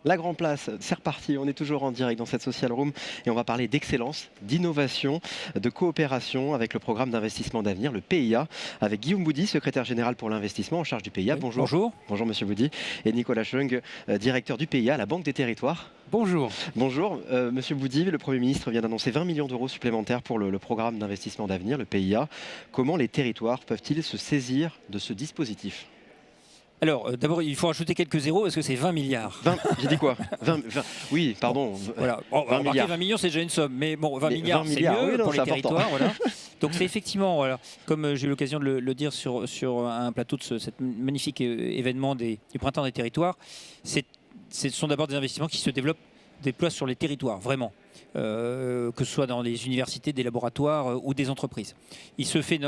La Grand Place, c'est reparti, on est toujours en direct dans cette Social Room et on va parler d'excellence, d'innovation, de coopération avec le programme d'investissement d'avenir, le PIA, avec Guillaume Boudy, secrétaire général pour l'investissement en charge du PIA. Oui, bonjour. Bonjour. Bonjour Monsieur Boudy. Et Nicolas Chung, directeur du PIA, la Banque des Territoires. Bonjour. Bonjour, Monsieur Boudy, le Premier ministre vient d'annoncer 20 millions d'euros supplémentaires pour le programme d'investissement d'avenir, le PIA. Comment les territoires peuvent-ils se saisir de ce dispositif ? Alors, d'abord, il faut rajouter quelques zéros parce que c'est 20 milliards. 20, j'ai dit quoi 20, oui, pardon. Voilà. 20 milliards. 20 millions, c'est déjà une somme. Mais bon, 20 milliards, c'est mieux oui, non, pour les territoires. Voilà. Important. Donc, c'est effectivement, voilà, comme j'ai eu l'occasion de le dire sur un plateau de ce magnifique événement du Printemps des territoires, ce sont d'abord des investissements qui se déploient sur les territoires, vraiment. Que ce soit dans les universités, des laboratoires ou des entreprises. Il se fait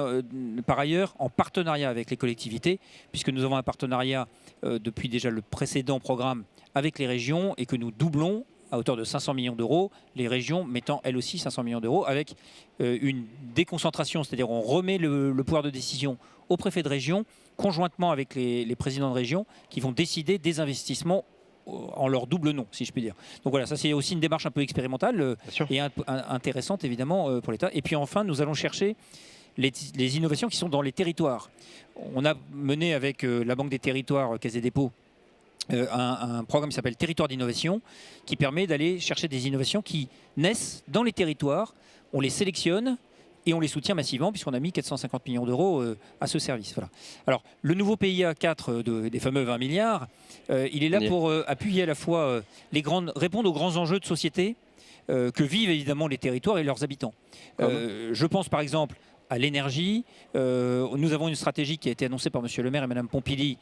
par ailleurs en partenariat avec les collectivités, puisque nous avons un partenariat depuis déjà le précédent programme avec les régions et que nous doublons à hauteur de 500 millions d'euros, les régions mettant elles aussi 500 millions d'euros avec une déconcentration, c'est-à-dire on remet le pouvoir de décision au préfet de région, conjointement avec les présidents de région qui vont décider des investissements en leur double nom, si je puis dire. Donc voilà, ça c'est aussi une démarche un peu expérimentale et intéressante évidemment pour l'État. Et puis enfin, nous allons chercher les innovations qui sont dans les territoires. On a mené avec la Banque des Territoires, Caisse des Dépôts, un programme qui s'appelle Territoire d'innovation, qui permet d'aller chercher des innovations qui naissent dans les territoires. On les sélectionne et on les soutient massivement puisqu'on a mis 450 millions d'euros à ce service. Voilà. Alors, le nouveau PIA 4 des fameux 20 milliards, il est là pour appuyer à la fois répondre aux grands enjeux de société que vivent évidemment les territoires et leurs habitants. Je pense par exemple à l'énergie. Nous avons une stratégie qui a été annoncée par M. le maire et Mme Pompili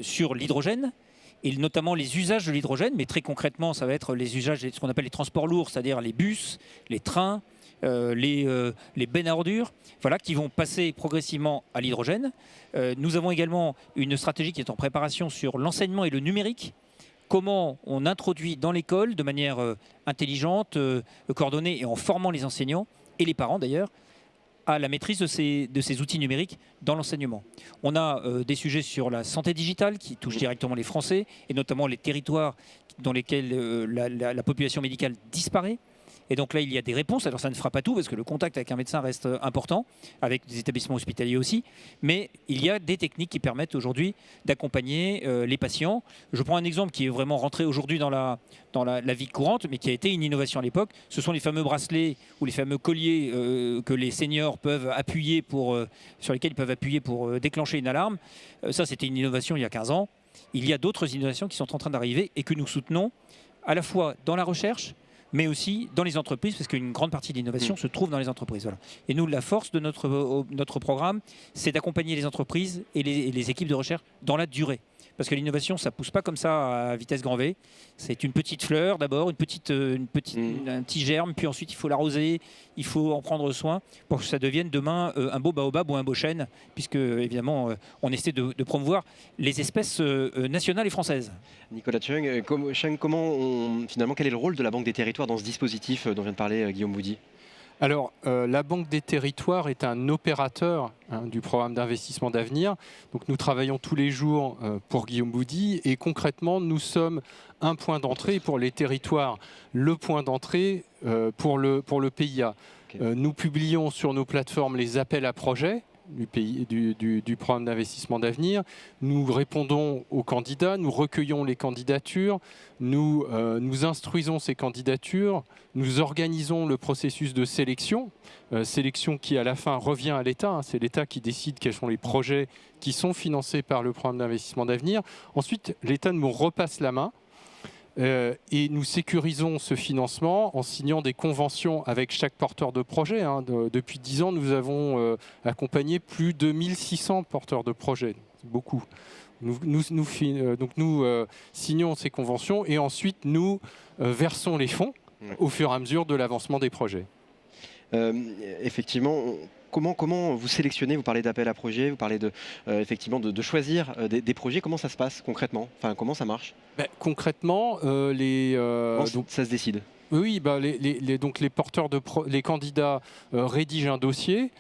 sur l'hydrogène, et notamment les usages de l'hydrogène, mais très concrètement, ça va être les usages de ce qu'on appelle les transports lourds, c'est-à-dire les bus, les trains, les bennes à ordures, voilà, qui vont passer progressivement à l'hydrogène. Nous avons également une stratégie qui est en préparation sur l'enseignement et le numérique. Comment on introduit dans l'école de manière intelligente, coordonnée et en formant les enseignants et les parents d'ailleurs à la maîtrise de ces outils numériques dans l'enseignement. On a des sujets sur la santé digitale qui touchent directement les Français et notamment les territoires dans lesquels la population médicale disparaît. Et donc là, il y a des réponses. Alors ça ne fera pas tout parce que le contact avec un médecin reste important, avec des établissements hospitaliers aussi. Mais il y a des techniques qui permettent aujourd'hui d'accompagner les patients. Je prends un exemple qui est vraiment rentré aujourd'hui dans la vie courante, mais qui a été une innovation à l'époque. Ce sont les fameux bracelets ou les fameux colliers que les seniors peuvent appuyer sur lesquels ils peuvent appuyer pour déclencher une alarme. Ça, c'était une innovation il y a 15 ans. Il y a d'autres innovations qui sont en train d'arriver et que nous soutenons à la fois dans la recherche, mais aussi dans les entreprises, parce qu'une grande partie de l'innovation se trouve dans les entreprises. Voilà. Et nous, la force de notre programme, c'est d'accompagner les entreprises et les équipes de recherche dans la durée. Parce que l'innovation, ça ne pousse pas comme ça à vitesse grand V. C'est une petite fleur d'abord, un petit germe, puis ensuite il faut l'arroser, il faut en prendre soin pour que ça devienne demain un beau baobab ou un beau chêne, puisque évidemment on essaie de promouvoir les espèces nationales et françaises. Nicolas Chung, finalement, quel est le rôle de la Banque des Territoires dans ce dispositif dont vient de parler Guillaume Boudy ? Alors, la Banque des Territoires est un opérateur du programme d'investissement d'avenir. Donc, nous travaillons tous les jours pour Guillaume Boudy et concrètement, nous sommes un point d'entrée pour les territoires, le point d'entrée pour le PIA. Okay. Nous publions sur nos plateformes les appels à projets du programme d'investissement d'avenir. Nous répondons aux candidats, nous recueillons les candidatures, nous instruisons ces candidatures, nous organisons le processus de sélection, sélection qui à la fin revient à l'État. C'est l'État qui décide quels sont les projets qui sont financés par le programme d'investissement d'avenir. Ensuite, l'État nous repasse la main. Et nous sécurisons ce financement en signant des conventions avec chaque porteur de projet. Depuis 10 ans, nous avons accompagné plus de 1600 porteurs de projets. C'est beaucoup. Nous signons ces conventions et ensuite nous versons les fonds au fur et à mesure de l'avancement des projets. Effectivement, comment vous sélectionnez? Vous parlez d'appel à projet, vous parlez effectivement de choisir des projets. Comment ça se passe concrètement? Enfin, comment ça marche? Concrètement, Ça se décide? oui, donc les candidats rédigent un dossier.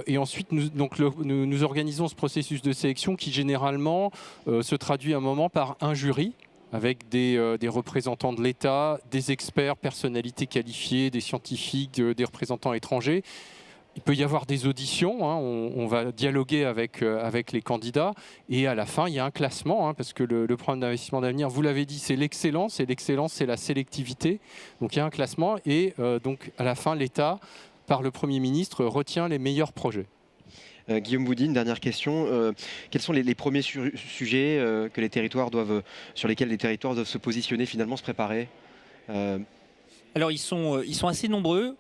Et ensuite, nous organisons ce processus de sélection qui généralement se traduit à un moment par un jury avec des représentants de l'État, des experts, personnalités qualifiées, des scientifiques, des représentants étrangers. Il peut y avoir des auditions, hein, on va dialoguer avec les candidats et à la fin, il y a un classement, hein, parce que le programme d'investissement d'avenir, vous l'avez dit, c'est l'excellence et l'excellence, c'est la sélectivité. Donc il y a un classement et donc à la fin, l'État, par le Premier ministre, retient les meilleurs projets. Guillaume Boudy, une dernière question. Quels sont les premiers sujets sur lesquels les territoires doivent se positionner, finalement, se préparer? Alors ils sont assez nombreux.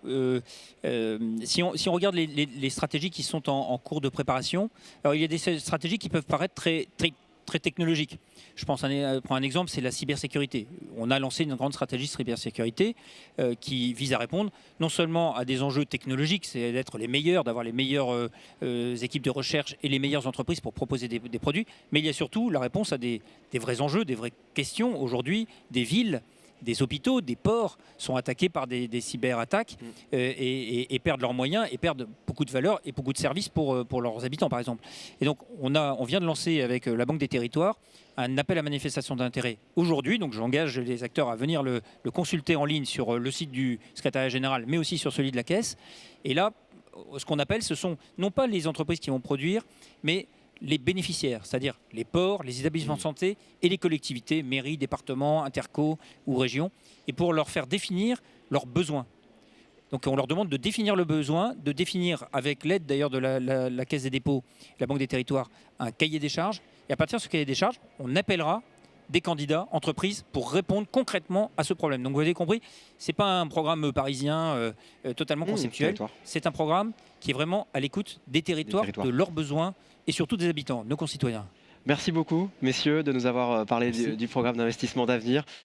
Si on regarde les stratégies qui sont en cours de préparation, alors il y a des stratégies qui peuvent paraître très technologiques. Je prends un exemple, c'est la cybersécurité. On a lancé une grande stratégie de cybersécurité qui vise à répondre non seulement à des enjeux technologiques, c'est d'être les meilleurs, d'avoir les meilleures équipes de recherche et les meilleures entreprises pour proposer des produits, mais il y a surtout la réponse à des vrais enjeux, des vraies questions. Aujourd'hui, des villes, des hôpitaux, des ports sont attaqués par des cyberattaques et perdent leurs moyens et perdent beaucoup de valeur et beaucoup de services pour leurs habitants, par exemple. Et donc, on vient de lancer avec la Banque des Territoires un appel à manifestation d'intérêt aujourd'hui. Donc, j'engage les acteurs à venir le consulter en ligne sur le site du secrétariat général, mais aussi sur celui de la Caisse. Et là, ce qu'on appelle, ce sont non pas les entreprises qui vont produire, mais les bénéficiaires, c'est-à-dire les ports, les établissements de santé et les collectivités, mairies, départements, interco ou régions, et pour leur faire définir leurs besoins. Donc on leur demande de définir le besoin, de définir avec l'aide d'ailleurs de la Caisse des dépôts, la Banque des Territoires, un cahier des charges. Et à partir de ce cahier des charges, on appellera des candidats, entreprises, pour répondre concrètement à ce problème. Donc vous avez compris, ce n'est pas un programme parisien totalement conceptuel, c'est un programme qui est vraiment à l'écoute des territoires, de leurs besoins et surtout des habitants, nos concitoyens. Merci beaucoup, messieurs, de nous avoir parlé du programme d'investissement d'avenir.